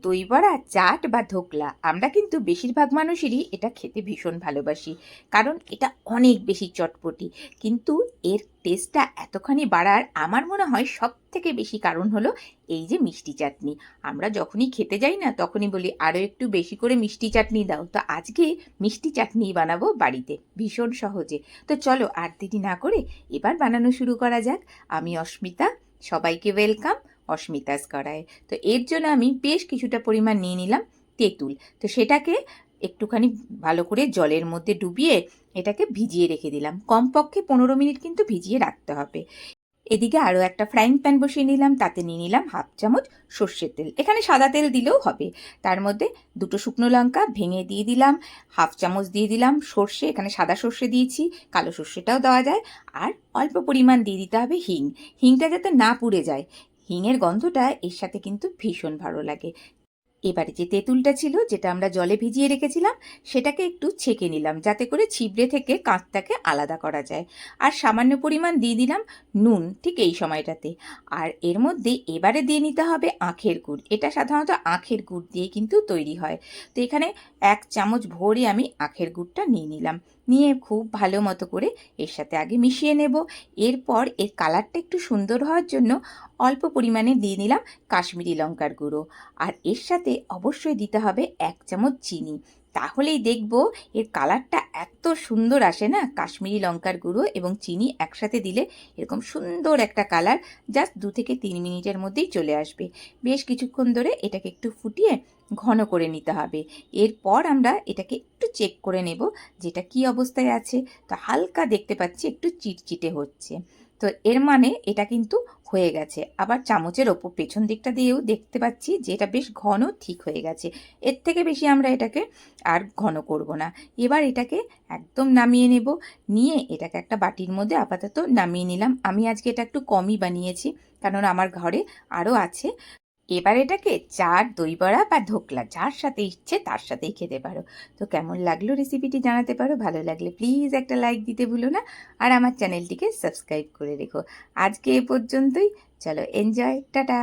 দই বড়া, চাট বা ধোকলা, আমরা কিন্তু বেশিরভাগ মানুষেরই এটা খেতে ভীষণ ভালোবাসি, কারণ এটা অনেক বেশি চটপটি। কিন্তু এর টেস্টটা এতখানি বাড়ার আমার মনে হয় সব থেকে বেশি কারণ হলো এই যে মিষ্টি চাটনি। আমরা যখনই খেতে যাই না তখনই বলি আরও একটু বেশি করে মিষ্টি চাটনি দাও। তো আজকে মিষ্টি চাটনি বানাবো বাড়িতে ভীষণ সহজে। তো চলো আর দেরি না করে এবার বানানো শুরু করা যাক। আমি অস্মিতা, সবাইকে ওয়েলকাম অস্মিতাস করায়। তো এর জন্য আমি বেশ কিছুটা পরিমাণ নিয়ে নিলাম তেঁতুল। তো সেটাকে একটুখানি ভালো করে জলের মধ্যে ডুবিয়ে এটাকে ভিজিয়ে রেখে দিলাম। কমপক্ষে 15 মিনিট কিন্তু ভিজিয়ে রাখতে হবে। এদিকে আরও একটা ফ্রাইং প্যান বসিয়ে নিলাম, তাতে নিয়ে নিলাম হাফ চামচ সর্ষের তেল, এখানে সাদা তেল দিলেও হবে। তার মধ্যে দুটো শুকনো লঙ্কা ভেঙে দিয়ে দিলাম, হাফ চামচ দিয়ে দিলাম সর্ষে, এখানে সাদা সর্ষে দিয়েছি, কালো সর্ষেটাও দেওয়া যায়। আর অল্প পরিমাণ দিয়ে দিতে হবে হিং। হিংটা যাতে না পুড়ে যায়, হিঙের গন্ধটা এর সাথে কিন্তু ভীষণ ভালো লাগে। এবারে যে তেঁতুলটা ছিল, যেটা আমরা জলে ভিজিয়ে রেখেছিলাম, সেটাকে একটু ছেঁকে নিলাম যাতে করে ছিবড়ে থেকে কাঁচটাকে আলাদা করা যায়। আর সামান্য পরিমাণ দিয়ে দিলাম নুন ঠিক এই সময়টাতে। আর এর মধ্যে এবারে দিয়ে নিতে হবে আখের গুড়। এটা সাধারণত আখের গুড় দিয়ে কিন্তু তৈরি হয়। তো এখানে 1 চামচ ভরে আমি আখের গুড়টা নিয়ে নিলাম, নিয়ে খুব ভালো মতো করে এর সাথে আগে মিশিয়ে নেব। এরপর এর কালারটা একটু সুন্দর হওয়ার জন্য অল্প পরিমাণে দিয়ে নিলাম কাশ্মীরি লঙ্কার গুঁড়ো। আর এর সাথে অবশ্যই দিতে হবে 1 চামচ চিনি। তাহলেই দেখব এর কালারটা এত সুন্দর আসে না, কাশ্মীরি লঙ্কার গুঁড়ো এবং চিনি একসাথে দিলে এরকম সুন্দর একটা কালার জাস্ট 2 থেকে 3 মিনিটের মধ্যেই চলে আসবে। বেশ কিছুক্ষণ ধরে এটাকে একটু ফুটিয়ে ঘন করে নিতে হবে। এরপর আমরা এটাকে একটু চেক করে নেব যেটা কি অবস্থায় আছে। তো হালকা দেখতে পাচ্ছি একটু চিটচিটে হচ্ছে, তো এর মানে এটা কিন্তু হয়ে গেছে। আবার চামচের ওপর পেছন দিকটা দিয়েও দেখতে পাচ্ছি যে এটা বেশ ঘন ঠিক হয়ে গেছে। এর থেকে বেশি আমরা এটাকে আর ঘন করব না। এবার এটাকে একদম নামিয়ে নেব, নিয়ে এটাকে একটা বাটির মধ্যে আপাতত নামিয়ে নিলাম। আমি আজকে এটা একটু কমই বানিয়েছি, কারণ আমার ঘরে আরও আছে। এবার এটাকে চাট, দই বড়া বা ধোকলা যার সাথে ইচ্ছে তার সাথেই খেতে পারো। তো কেমন লাগলো রেসিপিটি জানাতে পারো, ভালো লাগলে প্লিজ একটা লাইক দিতে ভুলো না। আর আমার চ্যানেলটিকে সাবস্ক্রাইব করে রেখো। আজকে এ পর্যন্তই, চলো এনজয়, টাটা।